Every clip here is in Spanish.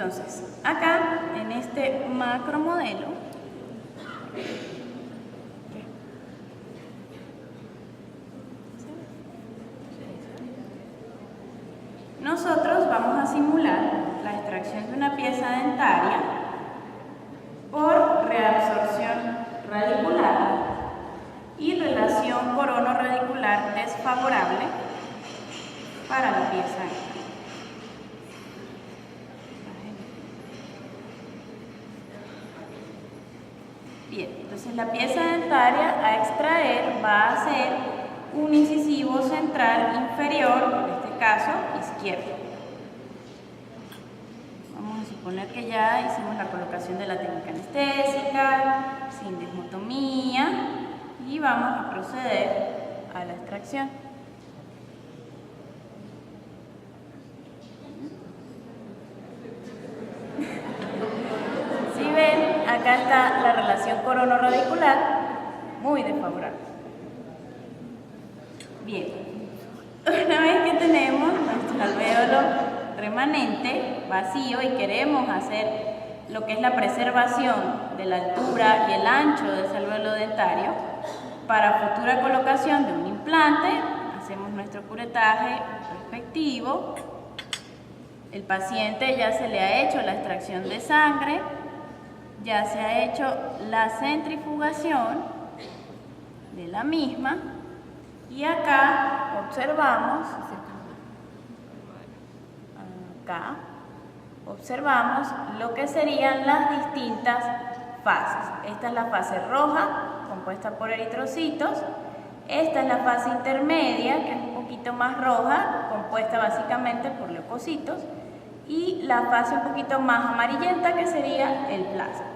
Entonces, acá en este macromodelo, nosotros vamos a simular la extracción de una pieza dentaria por reabsorción radicular y relación corono-radicular desfavorable para la pieza dentaria. Bien, entonces la pieza dentaria a extraer va a ser un incisivo central inferior, en este caso izquierdo. Vamos a suponer que ya hicimos la colocación de la técnica anestésica, sin desmotomía, y vamos a proceder a la extracción. Si ven, acá está la relación corono-radicular muy desfavorable. Bien, una vez que tenemos nuestro alvéolo remanente vacío y queremos hacer lo que es la preservación de la altura y el ancho de ese alvéolo dentario, para futura colocación de un implante, hacemos nuestro curetaje respectivo. El paciente ya se le ha hecho la extracción de sangre, ya se ha hecho la centrifugación de la misma y acá observamos lo que serían las distintas fases. Esta es la fase roja, compuesta por eritrocitos. Esta es la fase intermedia, que es un poquito más roja, compuesta básicamente por leucocitos. Y la fase un poquito más amarillenta, que sería el plasma.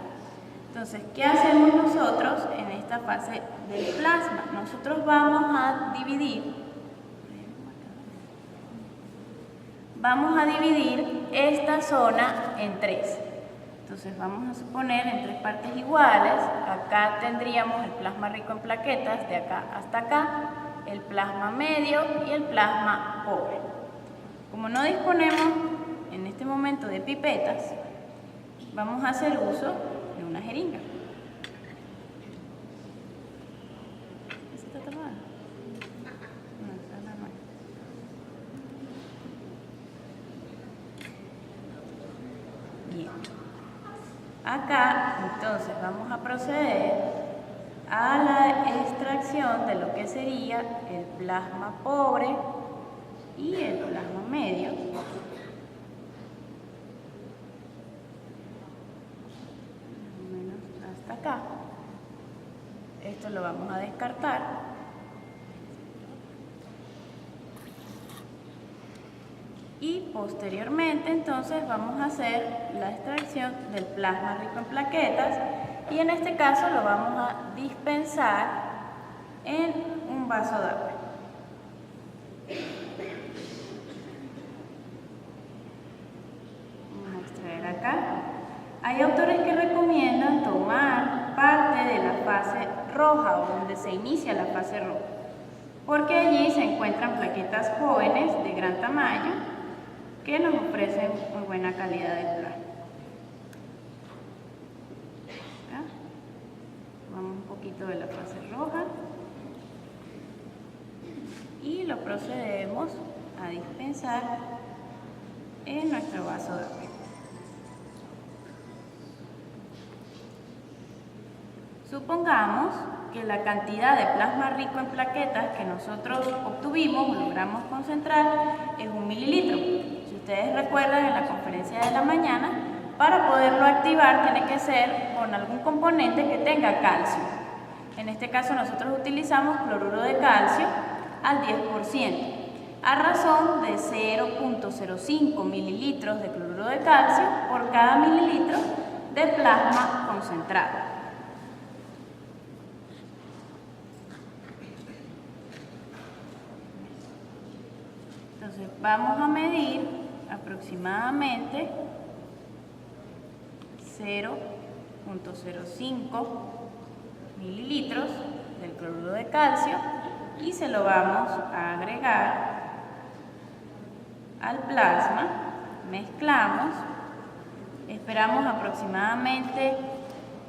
Entonces, ¿qué hacemos nosotros en esta fase del plasma? Nosotros vamos a dividir esta zona en tres. Entonces vamos a suponer en tres partes iguales. Acá tendríamos el plasma rico en plaquetas, de acá hasta acá, el plasma medio y el plasma pobre. Como no disponemos en este momento de pipetas, vamos a hacer uso de una jeringa. ¿Esta está tomada? No, esa es la nueva. Bien. Acá, entonces, vamos a proceder a la extracción de lo que sería el plasma pobre y el plasma medio. Hasta acá. Esto lo vamos a descartar. Y posteriormente entonces vamos a hacer la extracción del plasma rico en plaquetas y en este caso lo vamos a dispensar en un vaso de agua. Vamos a extraer acá. Hay autores que recomiendan tomar parte de la fase roja o donde se inicia la fase roja, porque allí se encuentran plaquetas jóvenes de gran tamaño que nos ofrecen muy buena calidad de plasma. Vamos un poquito de la fase roja y lo procedemos a dispensar en nuestro vaso de agua. Supongamos que la cantidad de plasma rico en plaquetas que nosotros obtuvimos o logramos concentrar es 1 mililitro. Si ustedes recuerdan en la conferencia de la mañana, para poderlo activar tiene que ser con algún componente que tenga calcio. En este caso nosotros utilizamos cloruro de calcio al 10%, a razón de 0.05 mililitros de cloruro de calcio por cada mililitro de plasma concentrado. Entonces vamos a medir aproximadamente 0.05 mililitros del cloruro de calcio y se lo vamos a agregar al plasma, mezclamos Esperamos aproximadamente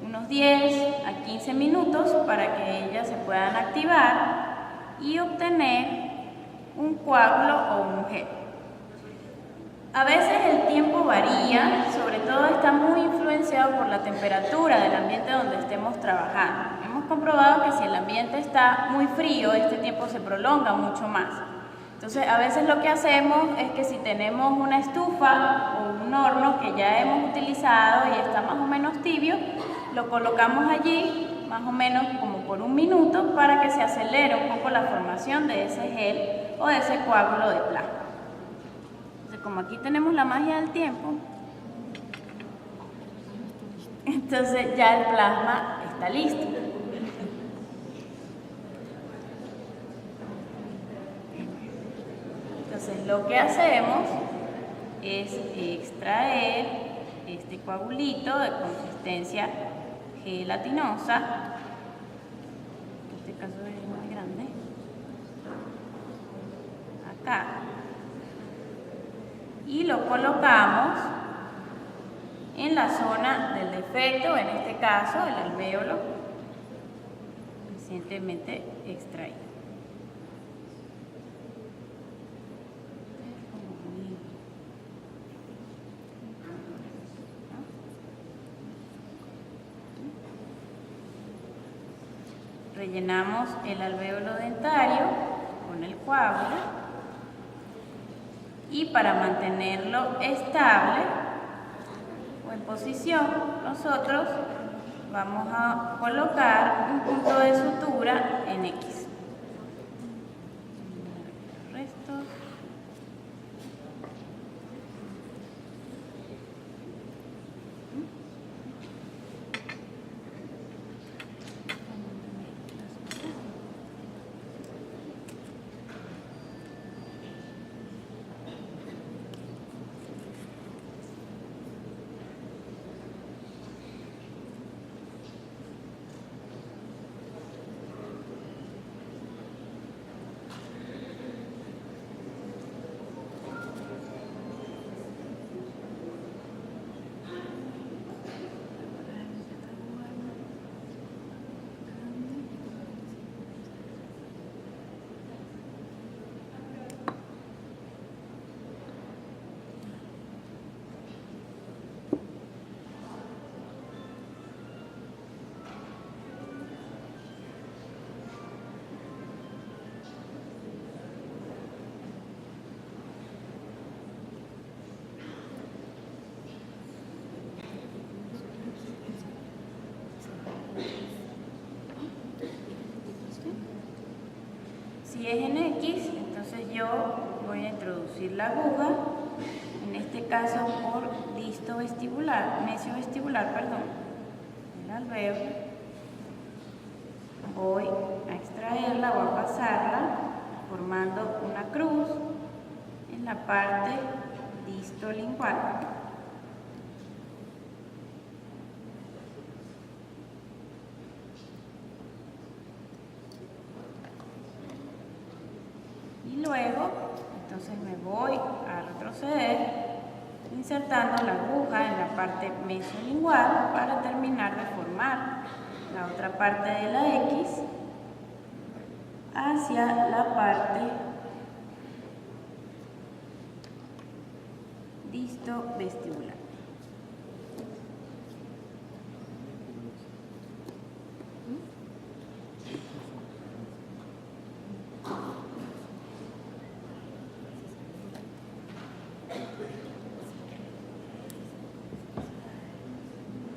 unos 10 a 15 minutos para que ellas se puedan activar y obtener un coágulo o un gel. A veces el tiempo varía, sobre todo está muy influenciado por la temperatura del ambiente donde estemos trabajando. Hemos comprobado que si el ambiente está muy frío, este tiempo se prolonga mucho más. Entonces, a veces lo que hacemos es que si tenemos una estufa o un horno que ya hemos utilizado y está más o menos tibio, lo colocamos allí más o menos como por un minuto para que se acelere un poco la formación de ese gel o de ese coágulo de plasma. Entonces, como aquí tenemos la magia del tiempo, entonces ya el plasma está listo. Entonces lo que hacemos es extraer este coagulito de consistencia gelatinosa, en este caso es muy grande, acá, y lo colocamos en la zona del defecto, en este caso el alvéolo recientemente extraído. Rellenamos el alvéolo dentario con el coágulo y para mantenerlo estable o en posición, nosotros vamos a colocar un punto de sutura en X. Restos. Si es en X, entonces yo voy a introducir la aguja, en este caso por disto vestibular, mesio vestibular, perdón, el alvéolo. Voy a extraerla, voy a pasarla formando una cruz en la parte distolingual. Y luego, entonces me voy a retroceder insertando la aguja en la parte mesolingual para terminar de formar la otra parte de la X hacia la parte distovestibular.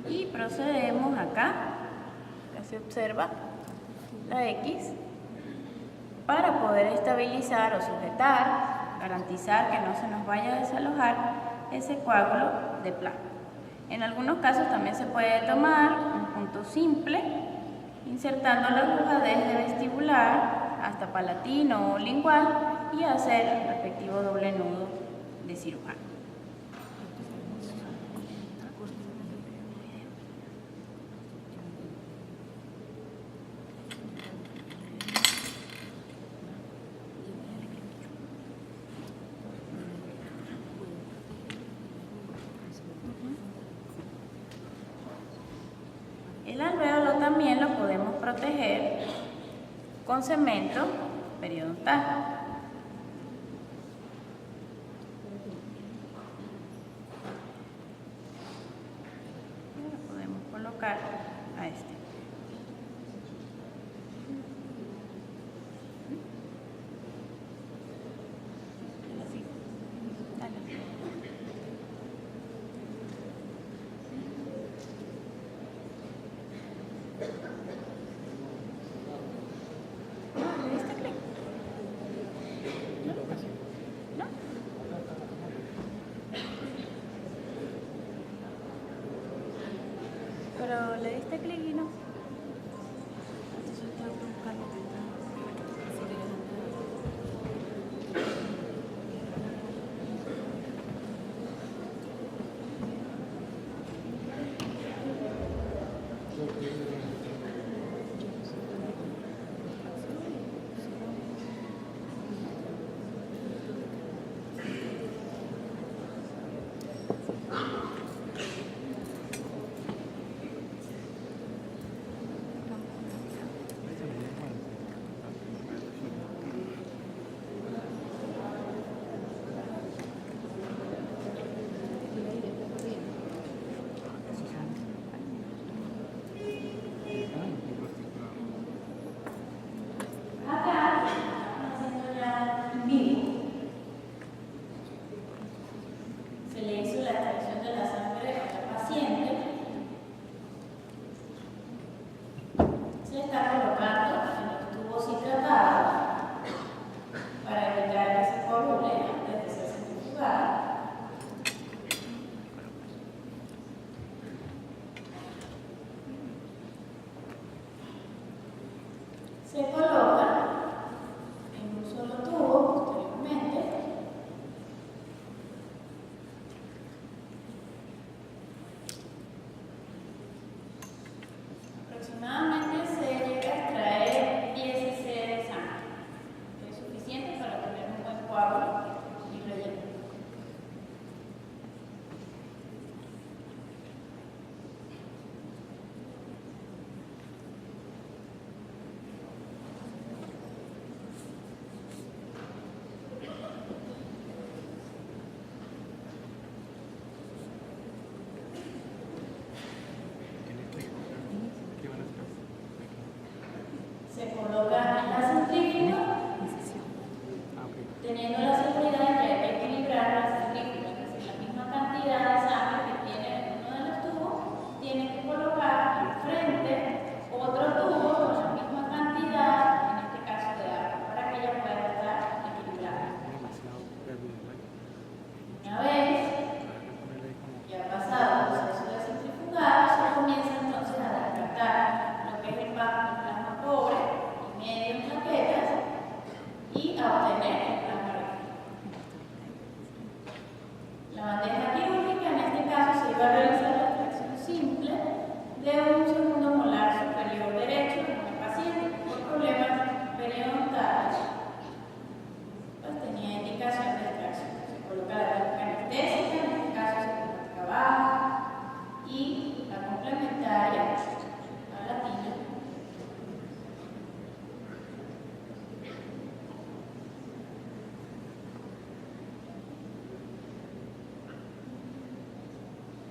Y procedemos acá, se observa la X, para poder estabilizar o sujetar, garantizar que no se nos vaya a desalojar ese coágulo de plasma. En algunos casos también se puede tomar un punto simple, insertando la aguja desde vestibular hasta palatino o lingual y hacer el respectivo doble nudo de cirujano. proteger con cemento periodontal. Ahora podemos colocar a este. Así. Dale. ¿Le diste clic? ¿No? Pero le diste clic y no. Entonces tengo que buscarlo. Se le hizo la extracción de la sangre a la paciente. Se está colocando en los tubos hidratados para evitar que se coagule antes de ser centrifugada. Se coloca en un solo tubo posteriormente. Aproximadamente se llega a extraer 10 cc de sangre, que es suficiente para tener un buen coágulo y relleno. Se coloca en la centrífuga, teniendo la seguridad de que hay que equilibrar la centrífuga, es decir, la misma cantidad de sangre que tiene uno de los tubos, tiene que colocar enfrente otro tubo con la misma cantidad, en este caso de agua, para que ella pueda estar equilibrada. Una vez que ha pasado el proceso de centrifugado, se comienza entonces a descartar lo que es el plasma pobre y medio en plaquetas y a obtener el plasma rico. La bandeja quirúrgica en este caso se iba a realizar la extracción simple de un segundo molar superior derecho en una paciente por problemas periodontales. Pues tenía indicación de extracción. Se coloca la técnica anestésica, en este caso se coloca baja y la complementaria a latina.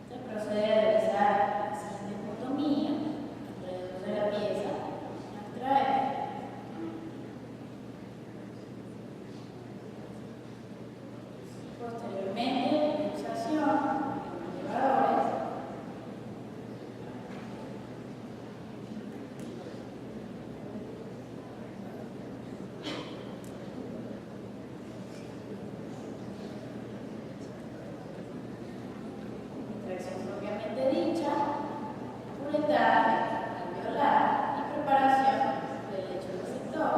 Se procede a realizar la cisticotomía alrededor de la pieza, a extraer. Posteriormente, luxación con elevadores. Extracción propiamente dicha, curetaje, alveolar y preparación del lecho receptor.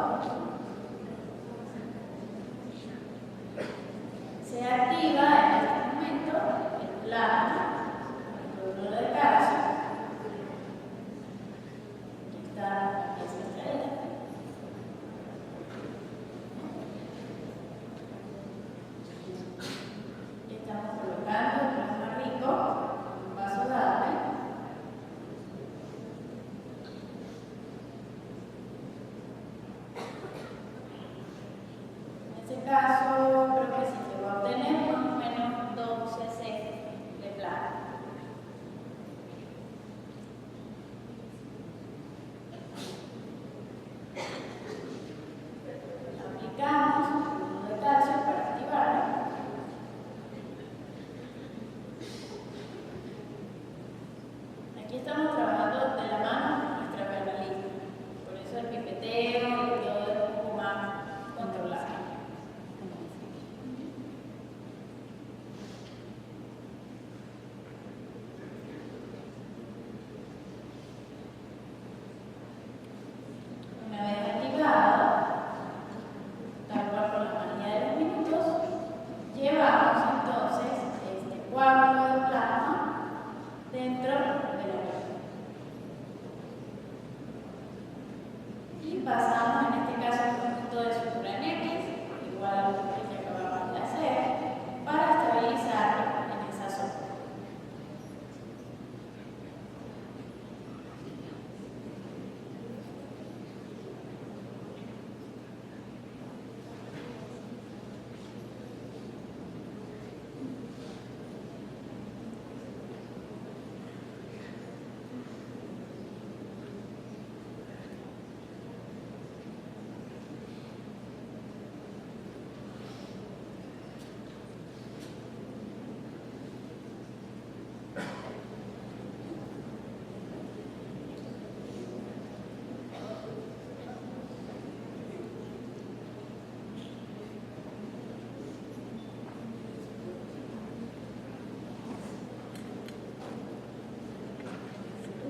Se activa en este momento el plasma, el cloruro de calcio. Aquí está la pieza extraída. Y estamos colocando el plasma rico en un vaso dable. este caso creo que sí se va a obtener más o menos 2 cc de plata. Aplicamos fluoruro de calcio para activarla. Aquí estamos trabajando de la mano con nuestra verbalista, por eso el pipeteo y todo es un poco más controlado. Una vez activado, tal cual por la manía de los minutos, llevamos entonces este coágulo de plasma dentro de la vena. Y pasamos en este caso el conjunto de sutura en X, igual a lo que acabamos de hacer, para estabilizarlo en esa zona.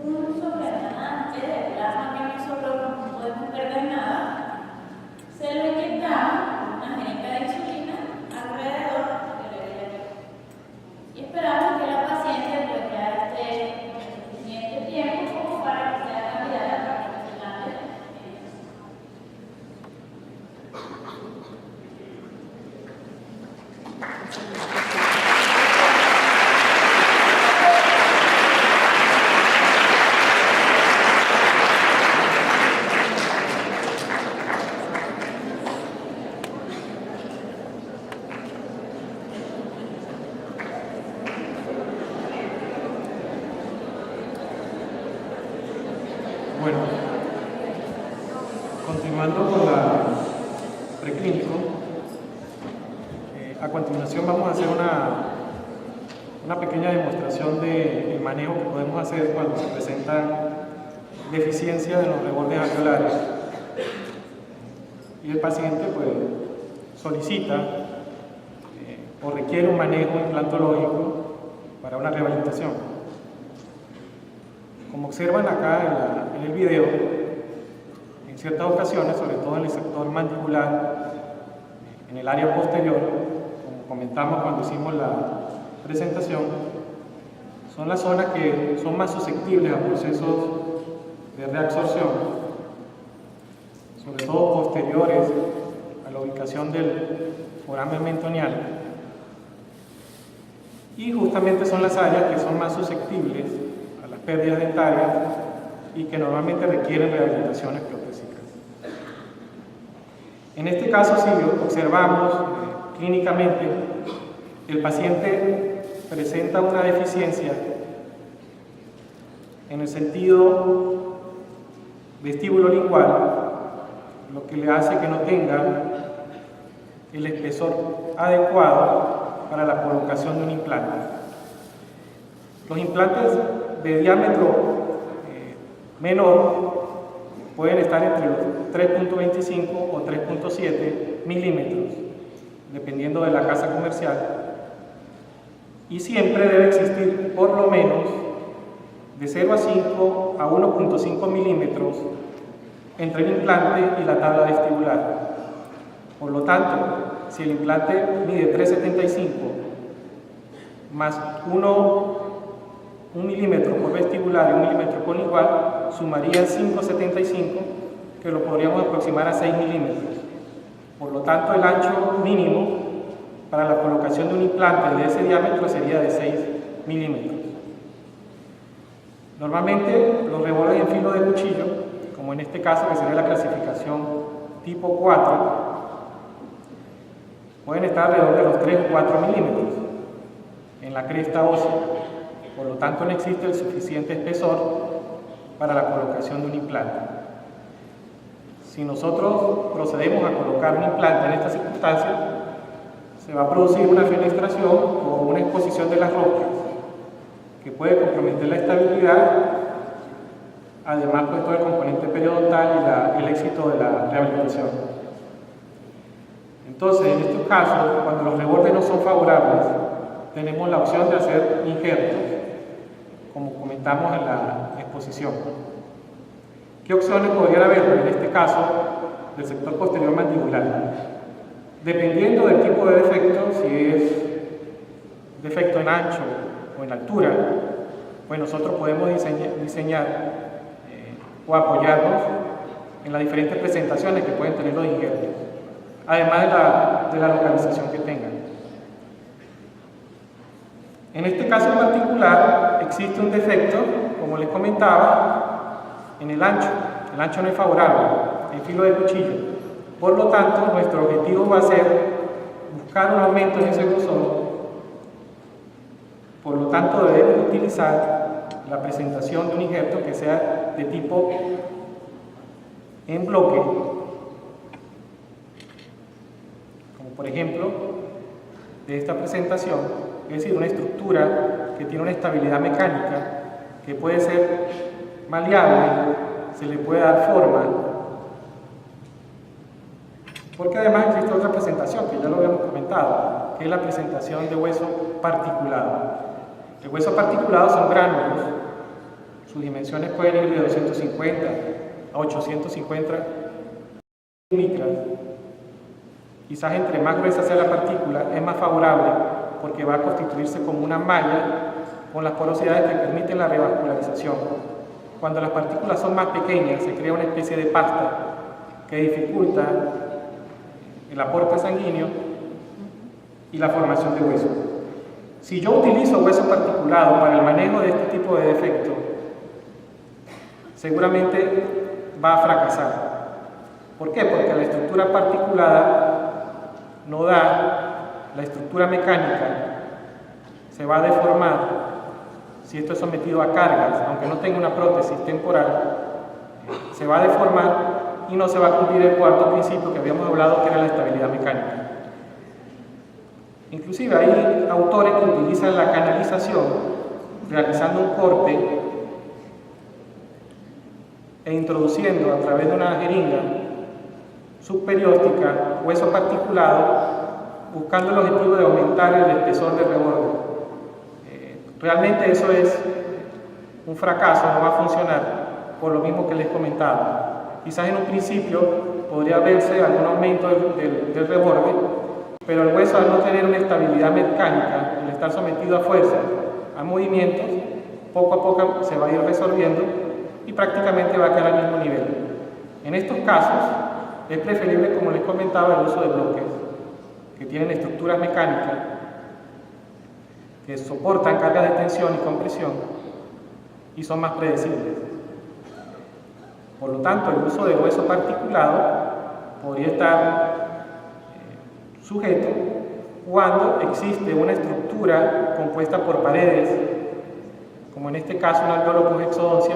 Un sobremanante de plasma que no sobró, no podemos perder nada, se lo inyectamos con una jeringa de insulina alrededor del heredero. Y esperamos que la paciente pues ya esté con suficiente tiempo como para que sea candidata para profesionales. Bueno, continuando con la preclínico, a continuación vamos a hacer una pequeña demostración del manejo que podemos hacer cuando se presentan deficiencias en los rebordes alveolares y el paciente pues solicita o requiere un manejo implantológico para una rehabilitación. Como observan acá en el video, en ciertas ocasiones, sobre todo en el sector mandibular, en el área posterior, como comentamos cuando hicimos la presentación, son las zonas que son más susceptibles a procesos de reabsorción, sobre todo posteriores a la ubicación del foramen mentonial, y justamente son las áreas que son más susceptibles a las pérdidas dentarias y que normalmente requieren rehabilitaciones protésicas. En este caso, si observamos clínicamente, el paciente presenta una deficiencia en el sentido vestíbulo-lingual, lo que le hace que no tenga el espesor adecuado para la colocación de un implante. Los implantes de diámetro menor pueden estar entre los 3.25 o 3.7 milímetros, dependiendo de la casa comercial, y siempre debe existir por lo menos de 0 a 5 a 1.5 milímetros entre el implante y la tabla vestibular. Por lo tanto, si el implante mide 3.75 más 1 milímetro por vestibular y 1 milímetro por lingual, sumaría 5.75, que lo podríamos aproximar a 6 milímetros. Por lo tanto, el ancho mínimo para la colocación de un implante de ese diámetro sería de 6 milímetros. Normalmente, los rebordes en filo de cuchillo, como en este caso que sería la clasificación tipo 4, pueden estar alrededor de los 3 o 4 milímetros en la cresta ósea. Por lo tanto, no existe el suficiente espesor para la colocación de un implante. Si nosotros procedemos a colocar un implante en estas circunstancias, se va a producir una fenestración o una exposición de las rocas que puede comprometer la estabilidad, además pues todo el componente periodontal y el éxito de la rehabilitación. Entonces, en estos casos, cuando los rebordes no son favorables, tenemos la opción de hacer injertos, como comentamos en la exposición. ¿Qué opciones podrían haber en este caso del sector posterior mandibular? Dependiendo del tipo de defecto, si es defecto en ancho o en altura, pues nosotros podemos diseñar o apoyarnos en las diferentes presentaciones que pueden tener los injertos, además de la localización que tengan. En este caso en particular existe un defecto, como les comentaba, en el ancho. El ancho no es favorable, el filo de cuchillo. Por lo tanto, nuestro objetivo va a ser buscar un aumento en ese grosor. Por lo tanto, debemos utilizar la presentación de un injerto que sea de tipo en bloque, como por ejemplo de esta presentación, es decir, una estructura que tiene una estabilidad mecánica que puede ser maleable, se le puede dar forma, porque además existe otra presentación que ya lo habíamos comentado, que es la presentación de hueso particulado. El hueso particulado son gránulos, sus dimensiones pueden ir de 250 a 850 micras. Quizás entre más gruesa sea la partícula, es más favorable porque va a constituirse como una malla con las porosidades que permiten la revascularización. Cuando las partículas son más pequeñas, se crea una especie de pasta que dificulta el aporte sanguíneo y la formación de hueso. Si yo utilizo hueso particulado para el manejo de este tipo de defecto, seguramente va a fracasar. ¿Por qué? Porque la estructura particulada no da la estructura mecánica, se va a deformar si esto es sometido a cargas, aunque no tenga una prótesis temporal, se va a deformar y no se va a cumplir el cuarto principio que habíamos hablado, que era la estabilidad mecánica. Inclusive hay autores que utilizan la canalización realizando un corte e introduciendo a través de una jeringa subperióstica hueso particulado, buscando el objetivo de aumentar el espesor del reborde. Realmente eso es un fracaso, no va a funcionar, por lo mismo que les comentaba. Quizás en un principio podría verse algún aumento del reborde, pero el hueso, al no tener una estabilidad mecánica, al estar sometido a fuerza, a movimientos, poco a poco se va a ir resolviendo y prácticamente va a quedar al mismo nivel. En estos casos es preferible, como les comentaba, el uso de bloques que tienen estructuras mecánicas que soportan cargas de tensión y compresión y son más predecibles. Por lo tanto, el uso de hueso particulado podría estar sujeto cuando existe una estructura compuesta por paredes, como en este caso un alveolo con exodoncia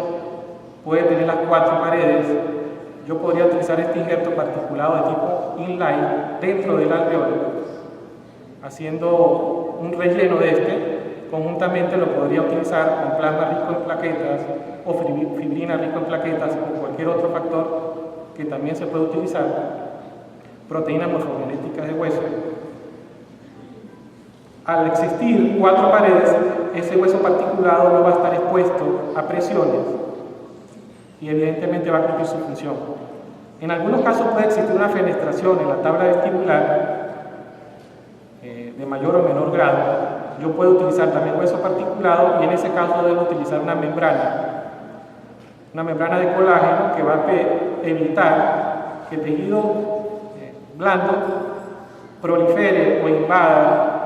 puede tener las 4 paredes. Yo podría utilizar este injerto particulado de tipo inline dentro del alveolo, haciendo un relleno de este. Conjuntamente lo podría utilizar con plasma rico en plaquetas o fibrina rico en plaquetas o cualquier otro factor que también se puede utilizar, proteínas morfogenéticas de hueso. Al existir 4 paredes, ese hueso particulado no va a estar expuesto a presiones y evidentemente va a cumplir su función. En algunos casos puede existir una fenestración en la tabla vestibular de mayor o menor grado. Yo puedo utilizar también hueso particulado y en ese caso debo utilizar una membrana de colágeno que va a evitar que el tejido blando prolifere o invada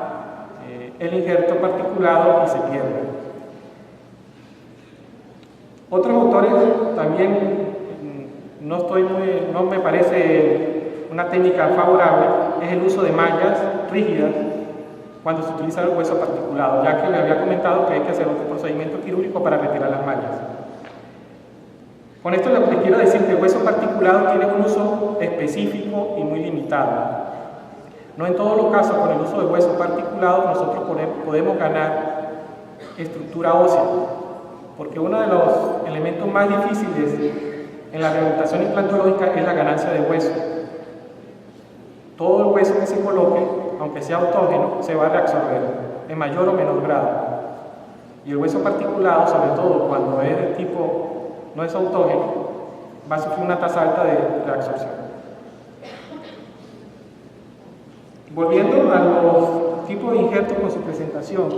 el injerto particulado y se pierda. Otros autores también no me parece una técnica favorable, es el uso de mallas rígidas cuando se utiliza el hueso particulado, ya que le había comentado que hay que hacer otro procedimiento quirúrgico para retirar las mallas. Con esto les quiero decir que el hueso particulado tiene un uso específico y muy limitado. No en todos los casos con el uso de hueso particulado nosotros podemos ganar estructura ósea, porque uno de los elementos más difíciles en la rehabilitación implantológica es la ganancia de hueso. Todo el hueso que se coloque, aunque sea autógeno, se va a reabsorber en mayor o menor grado. Y el hueso particulado, sobre todo cuando es de tipo no es autógeno, va a sufrir una tasa alta de reabsorción. Volviendo a los tipos de injertos con su presentación,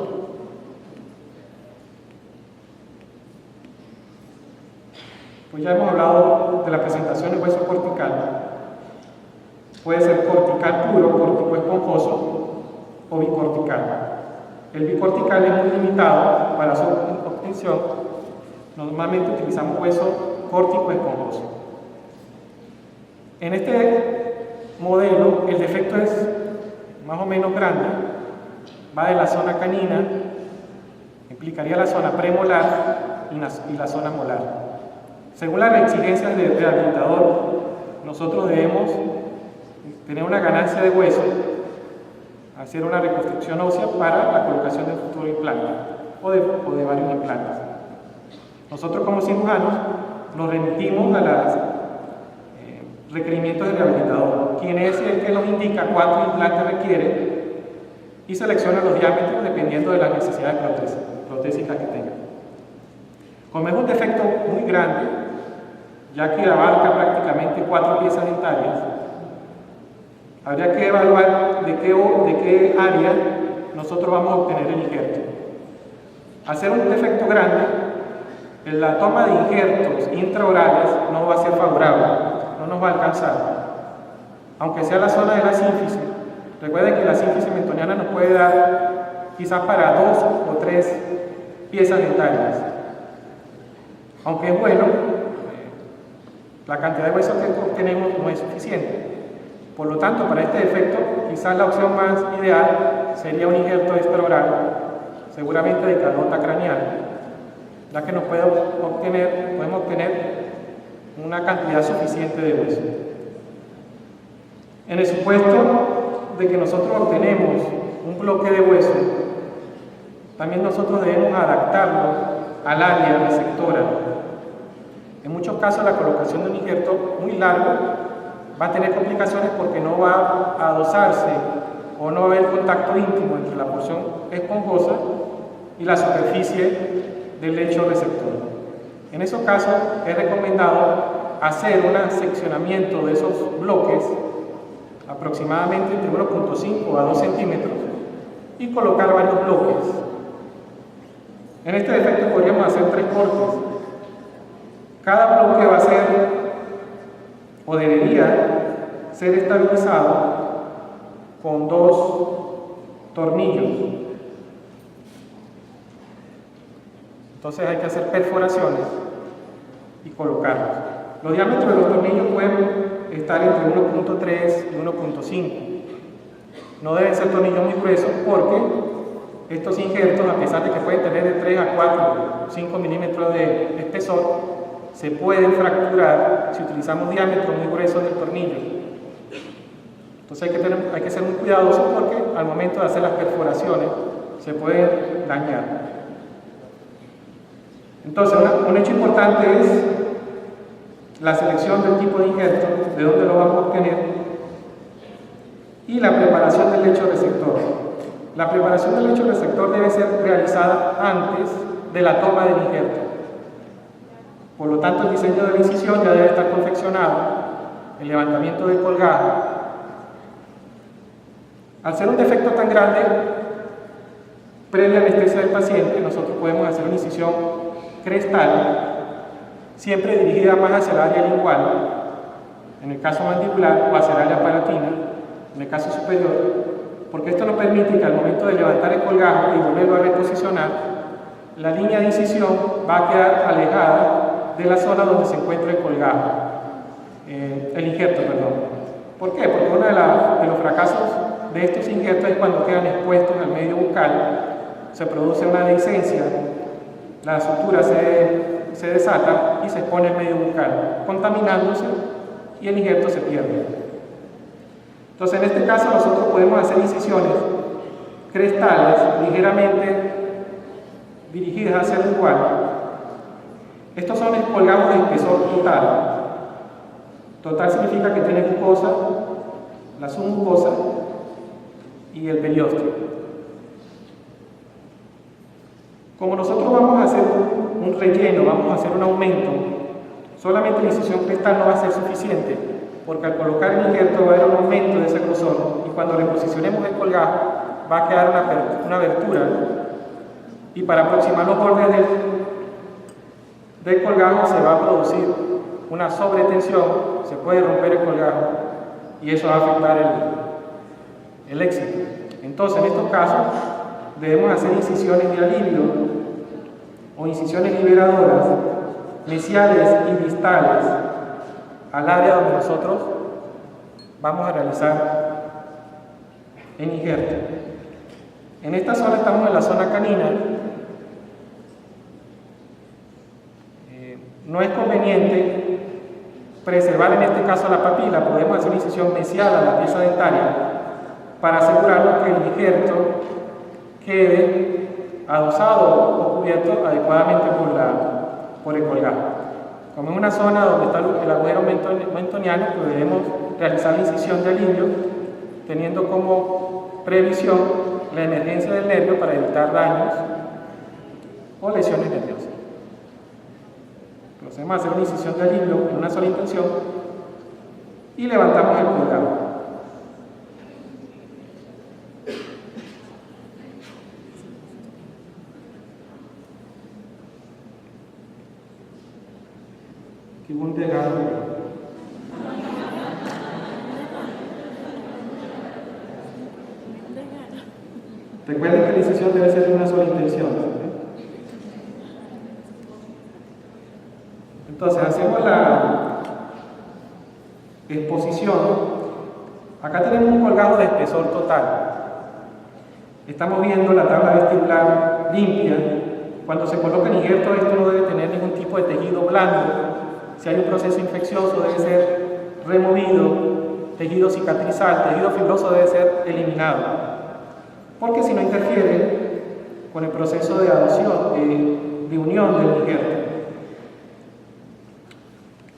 pues ya hemos hablado de la presentación de hueso cortical. Puede ser cortical puro, córtico esponjoso o bicortical. El bicortical es muy limitado para su obtención. Normalmente utilizamos hueso córtico esponjoso. En este modelo el defecto es más o menos grande, va de la zona canina, implicaría la zona premolar y la zona molar. Según las exigencias del rehabilitador, nosotros debemos tener una ganancia de hueso, hacer una reconstrucción ósea para la colocación del futuro implante o de varios implantes. Nosotros como cirujanos nos remitimos a los requerimientos del rehabilitador, quien es el que nos indica cuántos implantes requiere y selecciona los diámetros dependiendo de las necesidades protésicas que tenga. Como es un defecto muy grande, ya que abarca prácticamente 4 piezas dentarias, habría que evaluar de qué área nosotros vamos a obtener el injerto. Al ser un defecto grande, la toma de injertos intraorales no va a ser favorable, no nos va a alcanzar. Aunque sea la zona de la sínfisis, recuerden que la sínfisis mentoniana nos puede dar quizás para 2 o 3 piezas dentarias. Aunque es bueno, la cantidad de hueso que obtenemos no es suficiente. Por lo tanto, para este defecto, quizás la opción más ideal sería un injerto extraoral, seguramente de calota craneal, ya que podemos obtener una cantidad suficiente de hueso. En el supuesto de que nosotros obtenemos un bloque de hueso, también nosotros debemos adaptarlo al área receptora. En muchos casos la colocación de un injerto muy largo va a tener complicaciones porque no va a adosarse o no va a haber contacto íntimo entre la porción esponjosa y la superficie del lecho receptor. En esos casos es recomendado hacer un seccionamiento de esos bloques aproximadamente entre 1.5 a 2 centímetros y colocar varios bloques. En este defecto podríamos hacer 3 cortes. Cada bloque va a ser o debería ser estabilizado con 2 tornillos. Entonces hay que hacer perforaciones y colocarlos. Los diámetros de los tornillos pueden estar entre 1.3 y 1.5. No deben ser tornillos muy gruesos porque estos injertos, a pesar de que pueden tener de 3 a 4 o 5 milímetros de espesor, se pueden fracturar si utilizamos diámetros muy gruesos del tornillo. Entonces hay que ser muy cuidadosos porque al momento de hacer las perforaciones se pueden dañar. Entonces, un hecho importante es la selección del tipo de injerto, de dónde lo vamos a obtener, y la preparación del lecho receptor. La preparación del lecho receptor debe ser realizada antes de la toma del injerto. Por lo tanto, el diseño de la incisión ya debe estar confeccionado, el levantamiento del colgajo. Al ser un defecto tan grande, previa anestesia del paciente, nosotros podemos hacer una incisión crestal, siempre dirigida más hacia el área lingual, en el caso mandibular, o hacia el área palatina, en el caso superior, porque esto nos permite que al momento de levantar el colgajo y volverlo a reposicionar, la línea de incisión va a quedar alejada de la zona donde se encuentra el colgajo, el injerto, perdón. ¿Por qué? Porque uno de los fracasos de estos injertos es cuando quedan expuestos al medio bucal, se produce una dehiscencia, la sutura se desata y se expone el medio bucal, contaminándose y el injerto se pierde. Entonces, en este caso nosotros podemos hacer incisiones crestales ligeramente dirigidas hacia el lingual. Estos son colgados de espesor total. Total significa que tiene mucosa, la submucosa y el periósteo. Como nosotros vamos a hacer un relleno, vamos a hacer un aumento, solamente la incisión crestal no va a ser suficiente, porque al colocar el injerto va a haber un aumento de ese grosor y cuando reposicionemos el colgajo va a quedar una abertura y para aproximar los bordes del colgajo se va a producir una sobretensión, se puede romper el colgajo y eso va a afectar el éxito. Entonces, en estos casos debemos hacer incisiones de alivio o incisiones liberadoras, mesiales y distales al área donde nosotros vamos a realizar el injerto. En esta zona estamos en la zona canina. No es conveniente preservar en este caso la papila, podemos hacer incisión mesial a la pieza dentaria para asegurarnos que el injerto quede adosado o cubierto adecuadamente por el colgajo. Como es una zona donde está el agujero mentoniano, pues debemos realizar la incisión de alivio teniendo como previsión la emergencia del nervio para evitar daños o lesiones nerviosas. Procedemos a hacer una incisión de alivio en una sola intención y levantamos el colgajo. Aquí un delgado. Recuerden que la incisión debe ser de una sola intención. Entonces hacemos la exposición. Acá tenemos un colgajo de espesor total. Estamos viendo la tabla vestibular limpia. Cuando se coloca el injerto, esto no debe tener ningún tipo de tejido blando. Si hay un proceso infeccioso, debe ser removido. Tejido cicatrizal, tejido fibroso debe ser eliminado. Porque si no interfiere con el proceso de adhesión, de unión del injerto.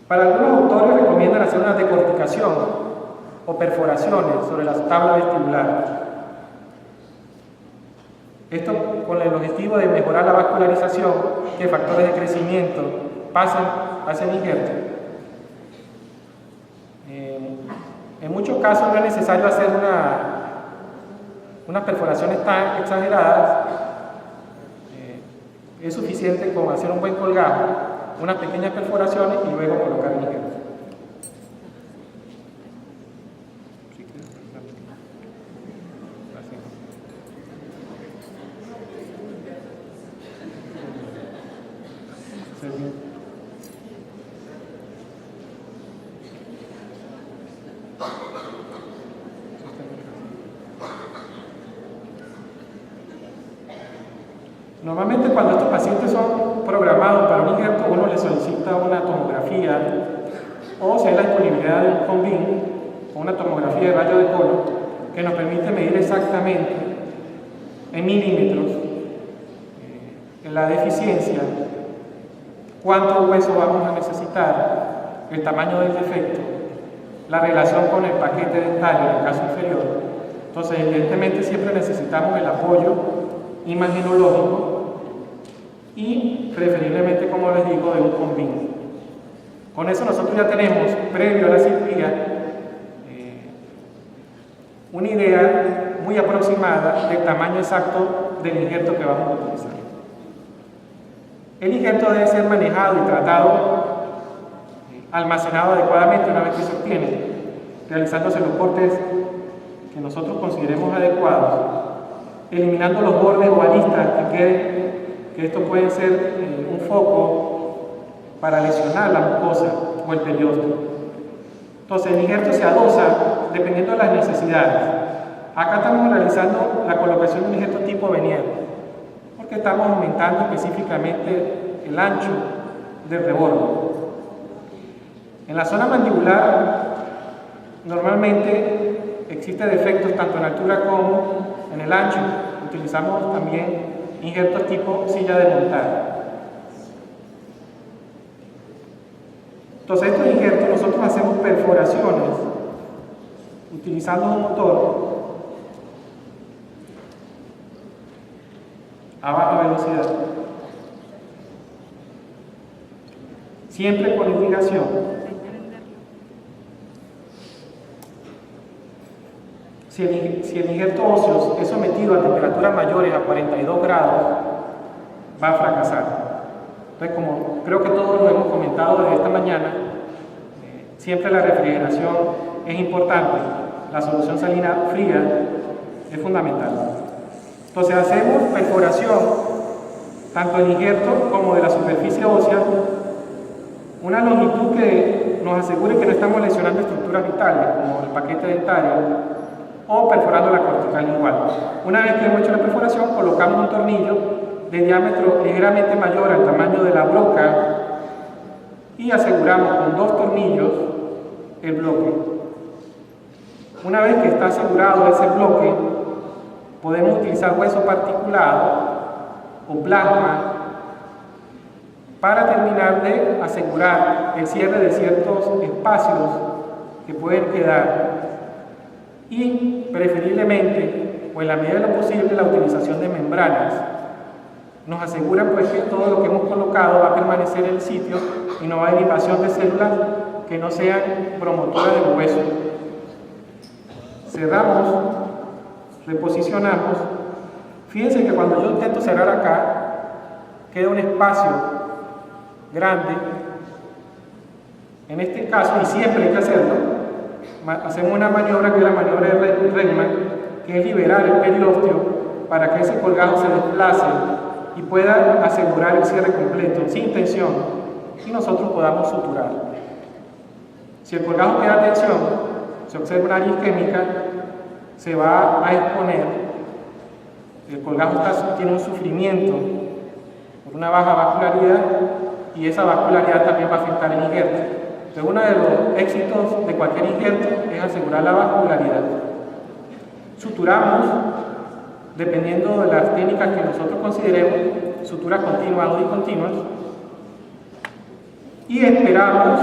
Para algunos autores recomiendan hacer una decorticación o perforaciones sobre la tabla vestibular. Esto con el objetivo de mejorar la vascularización, que factores de crecimiento pasen hacia el injerto. En muchos casos no es necesario hacer unas perforaciones tan exageradas. Es suficiente con hacer un buen colgajo, unas pequeñas perforaciones y luego colocar el injerto. Normalmente cuando estos pacientes son programados para un injerto, uno les solicita una tomografía o si hay la disponibilidad de un CONVIN o una tomografía de rayo de colon que nos permite medir exactamente en milímetros en la deficiencia, cuánto hueso vamos a necesitar, el tamaño del defecto, la relación con el paquete dentario en el caso inferior. Entonces, evidentemente siempre necesitamos el apoyo imagenológico y preferiblemente, como les digo, de un CONVIN. Con eso nosotros ya tenemos, previo a la cirugía, una idea muy aproximada del tamaño exacto del injerto que vamos a utilizar. El injerto debe ser manejado y tratado, almacenado adecuadamente una vez que se obtiene, realizándose los cortes que nosotros consideremos adecuados, eliminando los bordes o aristas que queden, que esto puede ser un foco para lesionar la mucosa o el periósteo. Entonces el injerto se adosa dependiendo de las necesidades. Acá estamos realizando la colocación de un injerto tipo Venier, porque estamos aumentando específicamente el ancho del reborde. En la zona mandibular normalmente existen defectos tanto en altura como en el ancho. Utilizamos también injertos tipo silla de montar. Entonces estos injertos nosotros hacemos perforaciones utilizando un motor a baja velocidad, siempre con irrigación. Si el injerto óseo es sometido a temperaturas mayores a 42 grados, va a fracasar. Entonces, como creo que todos lo hemos comentado desde esta mañana, siempre la refrigeración es importante. La solución salina fría es fundamental. Entonces hacemos perforación tanto del injerto como de la superficie ósea, una longitud que nos asegure que no estamos lesionando estructuras vitales como el paquete dentario o perforando la cortical igual. Una vez que hemos hecho la perforación, colocamos un tornillo de diámetro ligeramente mayor al tamaño de la broca y aseguramos con 2 tornillos el bloque. Una vez que está asegurado ese bloque, podemos utilizar hueso particulado o plasma para terminar de asegurar el cierre de ciertos espacios que pueden quedar y preferiblemente, o en la medida de lo posible, la utilización de membranas. Nos asegura pues que todo lo que hemos colocado va a permanecer en el sitio y no va a haber invasión de células que no sean promotoras del hueso. Cerramos, reposicionamos. Fíjense que cuando yo intento cerrar acá, queda un espacio grande. En este caso, y siempre hay que hacerlo, hacemos una maniobra que es la maniobra de Riemann, que es liberar el periósteo para que ese colgado se desplace y pueda asegurar el cierre completo, sin tensión, y nosotros podamos suturar. Si el colgado queda tensión, se observa una área isquémica, se va a exponer, el colgado tiene un sufrimiento por una baja vascularidad y esa vascularidad también va a afectar el injerto. Entonces, uno de los éxitos de cualquier injerto es asegurar la vascularidad. Suturamos, dependiendo de las técnicas que nosotros consideremos, suturas continuas o discontinuas, y esperamos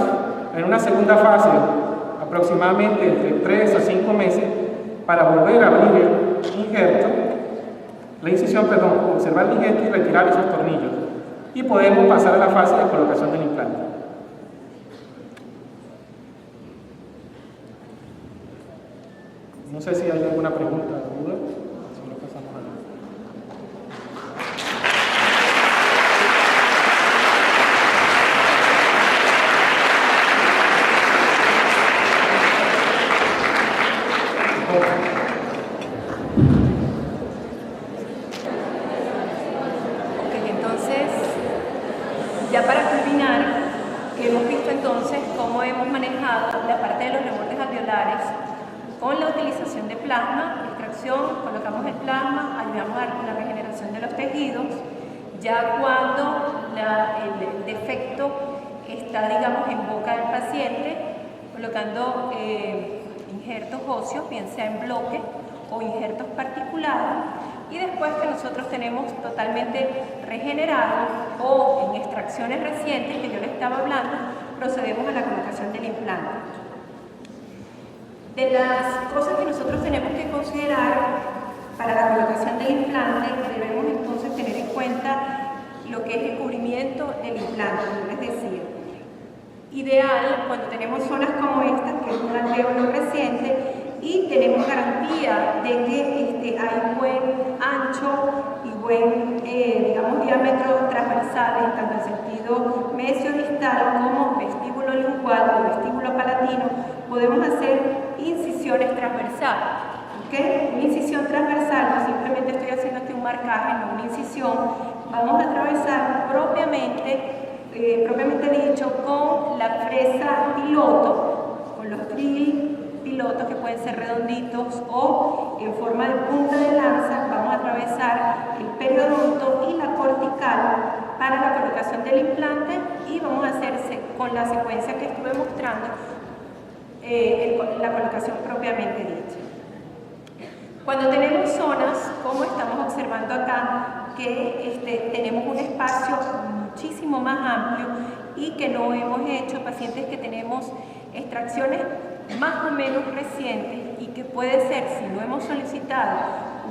en una segunda fase, aproximadamente entre 3 a 5 meses, para volver a abrir el injerto, la incisión, perdón, observar el injerto y retirar esos tornillos. Y podemos pasar a la fase de colocación del implante. No sé si hay alguna pregunta o duda. Si no, pasamos a la... Entonces, ya para culminar, hemos visto entonces cómo hemos manejado la parte de los rebordes alveolares con la utilización de plasma, extracción, colocamos el plasma, ayudamos a la regeneración de los tejidos. Ya cuando el defecto está, digamos, en boca del paciente, colocando injertos óseos, bien sea en bloque o injertos particulados, y después que nosotros tenemos totalmente regenerado o en extracciones recientes que yo les estaba hablando, procedemos a la colocación del implante. De las cosas que nosotros tenemos que considerar para la colocación del implante, debemos entonces tener en cuenta lo que es el cubrimiento del implante, como les decía. Ideal cuando tenemos zonas como esta, que es un alvéolo reciente, y tenemos garantía de que hay buen ancho y buen, digamos, diámetro transversal, tanto en sentido mesio-distal como vestíbulo lingual o vestíbulo palatino. Podemos hacer incisiones transversales. ¿Okay? Una incisión transversal, no simplemente estoy haciendo aquí un marcaje, no una incisión. Vamos a atravesar propiamente dicho, con la fresa piloto, con con los drill pilotos que pueden ser redonditos o en forma de punta de lanza. Vamos a atravesar el periodonto y la cortical para la colocación del implante y vamos a hacerse con la secuencia que estuve mostrando la colocación propiamente dicha. Cuando tenemos zonas, como estamos observando acá, que tenemos un espacio muchísimo más amplio y que no hemos hecho, pacientes que tenemos extracciones más o menos recientes y que puede ser, si no hemos solicitado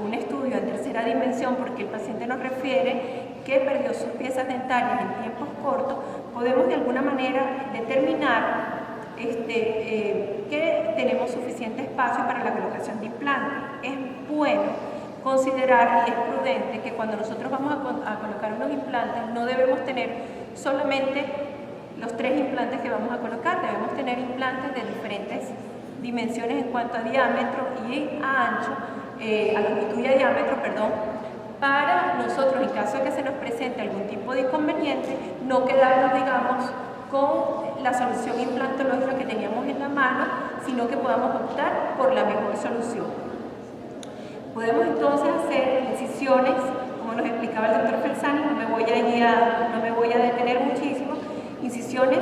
un estudio en tercera dimensión porque el paciente nos refiere que perdió sus piezas dentarias en tiempos cortos, podemos de alguna manera determinar que tenemos suficiente espacio para la colocación de implantes. Es bueno considerar y es prudente que cuando nosotros vamos a colocar unos implantes no debemos tener solamente los 3 implantes que vamos a colocar, debemos tener implantes de diferentes dimensiones en cuanto a diámetro y a ancho, a longitud y a diámetro, perdón, para nosotros, en caso de que se nos presente algún tipo de inconveniente, no quedarnos, digamos, con la solución implantológica que teníamos en la mano, sino que podamos optar por la mejor solución. Podemos entonces hacer incisiones, como nos explicaba el doctor Felsani, no me voy a detener muchísimo, incisiones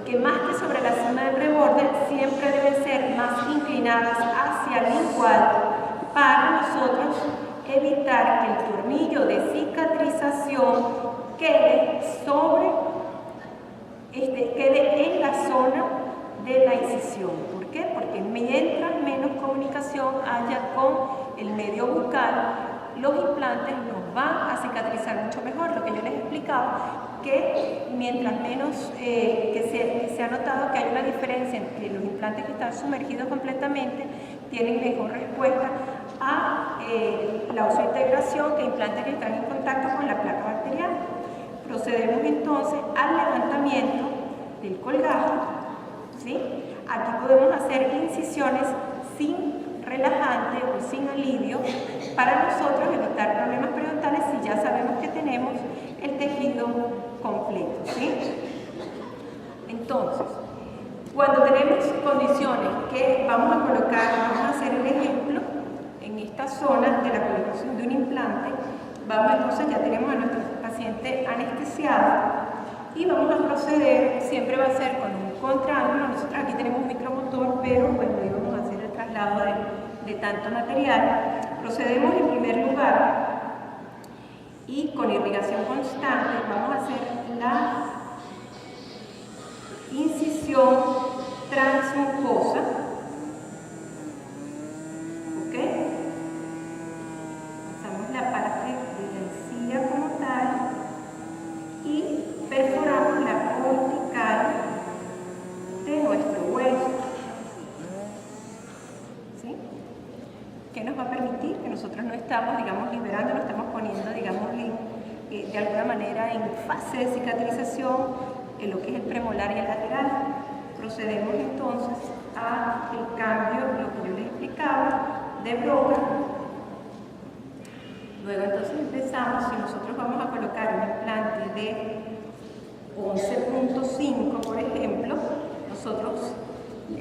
que más que sobre la zona del reborde siempre deben ser más inclinadas hacia el lingual para nosotros evitar que el tornillo de cicatrización quede en la zona de la incisión. ¿Por qué? Porque mientras menos comunicación haya con el medio bucal, los implantes nos van a cicatrizar mucho mejor. Lo que yo les explicaba, que mientras menos que se ha notado que hay una diferencia entre los implantes que están sumergidos completamente, tienen mejor respuesta a la osseointegración que implantes que están en contacto con la placa bacteriana. Procedemos entonces al levantamiento del colgajo, ¿sí? Aquí podemos hacer incisiones sin relajante o sin alivio para nosotros evitar problemas periodontales si ya sabemos que tenemos el tejido completo, ¿sí? Entonces, cuando tenemos condiciones que vamos a colocar, vamos a hacer el ejemplo en esta zona de la colocación de un implante, entonces ya tenemos a nuestro paciente anestesiado y vamos a proceder, siempre va a ser con un contraángulo. Nosotros aquí tenemos un micromotor, pero bueno, íbamos a hacer el traslado de tanto material. Procedemos en primer lugar y con irrigación constante vamos a hacer la incisión transmucosa, ¿ok? Pasamos la parte de la encía como tal y perforamos la cortical de nuestro hueso, ¿sí? Que nos va a permitir que nosotros no estamos, digamos, liberando, no estamos poniendo, digamos, de alguna manera en fase de cicatrización en lo que es el premolar y el lateral. Procedemos entonces a el cambio, lo que yo les explicaba, de broca. Luego entonces empezamos, si nosotros vamos a colocar un implante de 11.5, por ejemplo, nosotros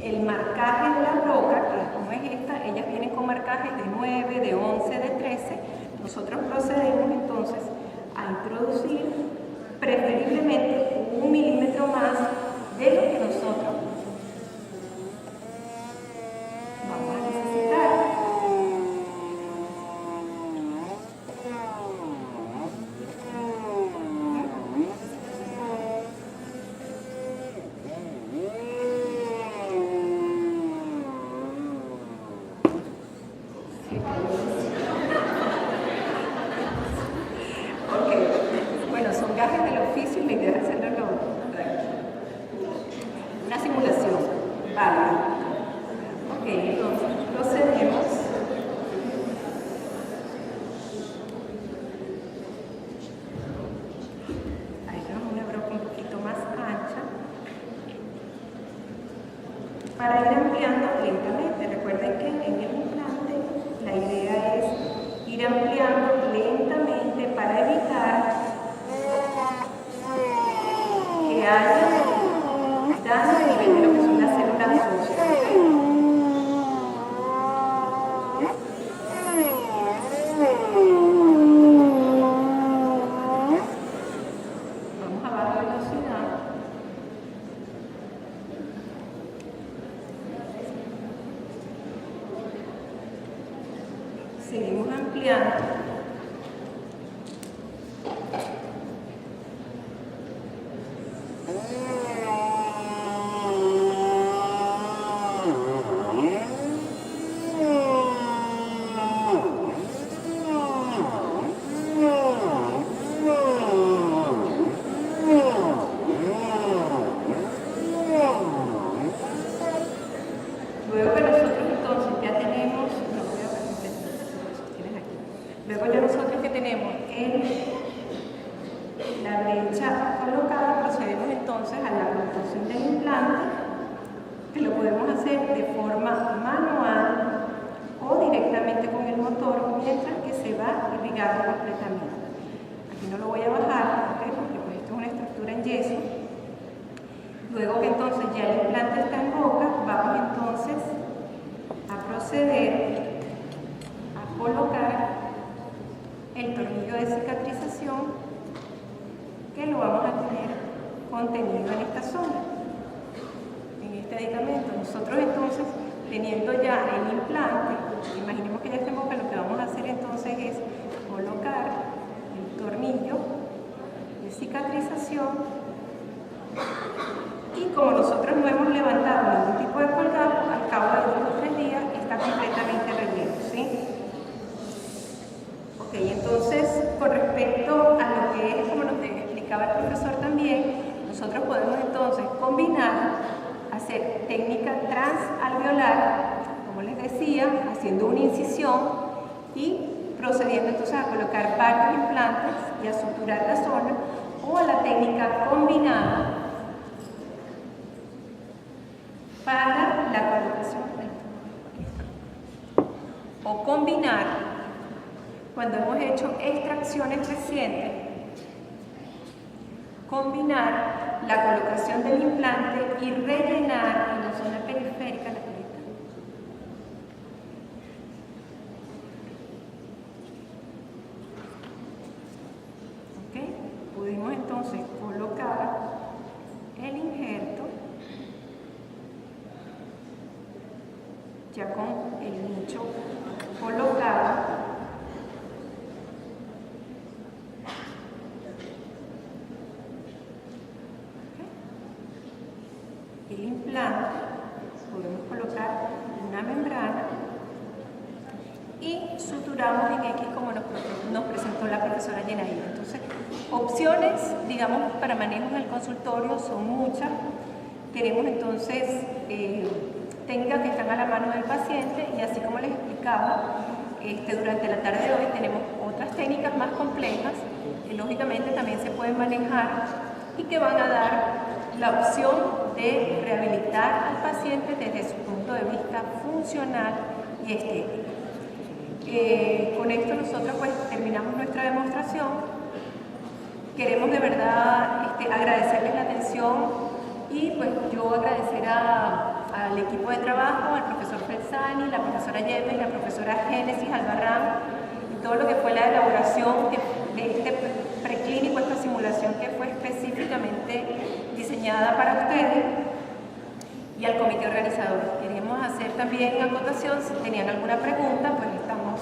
el marcaje de la broca, que como es esta, ellas vienen con marcajes de 9, de 11, de 13, nosotros procedemos entonces a introducir preferiblemente 1 milímetro más de lo que nosotros vamos a necesitar. Bueno, son gajes del oficio y la idea es hacerlo una simulación. Vale. Ok, entonces procedemos. Ahí tenemos una broca un poquito más ancha para ir ampliando lentamente. Recuerden que en el implante la idea es ir ampliando lentamente para evitar que haya daño a nivel de lo que son las células óseas. estudiante. Luego que nosotros entonces ya tenemos, no voy a completar, tienes aquí. Luego ya nosotros que tenemos la brecha colocada, procedemos entonces a la colocación del implante, que lo podemos hacer de forma manual o directamente con el motor, mientras que se va irrigando completamente. Aquí no lo voy a bajar, ¿ok? Porque pues esto es una estructura en yeso. Luego que entonces ya el implante está en boca, vamos entonces a proceder a colocar el tornillo de cicatrización, que lo vamos a tener contenido en esta zona, en este aditamento. Nosotros entonces, teniendo ya el implante, imaginemos que ya está en boca, lo que vamos a hacer entonces es colocar el tornillo de cicatrización. Y como nosotros no hemos levantado ningún tipo de colgado, al cabo de 2 o 3 días está completamente relleno, ¿sí? Ok, entonces, con respecto a lo que es, como nos explicaba el profesor también, nosotros podemos entonces combinar, hacer técnica transalveolar, como les decía, haciendo una incisión y procediendo entonces a colocar varios implantes y a suturar la zona, o a la técnica combinada para la colocación o combinar cuando hemos hecho extracciones recientes, combinar la colocación del implante y rellenar en la zona periférica la coleta. ¿Ok? Pudimos entonces colocar el injerto ya con el nicho colocado. El implante, podemos colocar una membrana y suturamos en X como nos presentó la profesora Yenaida. Entonces, opciones, digamos, para manejo en el consultorio son muchas. Tenemos entonces técnicas que están a la mano del paciente y así como les explicaba, durante la tarde de hoy tenemos otras técnicas más complejas que lógicamente también se pueden manejar y que van a dar la opción de rehabilitar al paciente desde su punto de vista funcional y estético. Con esto nosotros pues terminamos nuestra demostración. Queremos de verdad agradecerles la atención y pues yo agradecer al equipo de trabajo, al profesor Felsani, la profesora Yeme, la profesora Génesis Albarrán y todo lo que fue la elaboración de este preclínico, esta simulación que fue específicamente diseñada para ustedes, y al comité organizador. Queremos hacer también acotación, si tenían alguna pregunta, pues estamos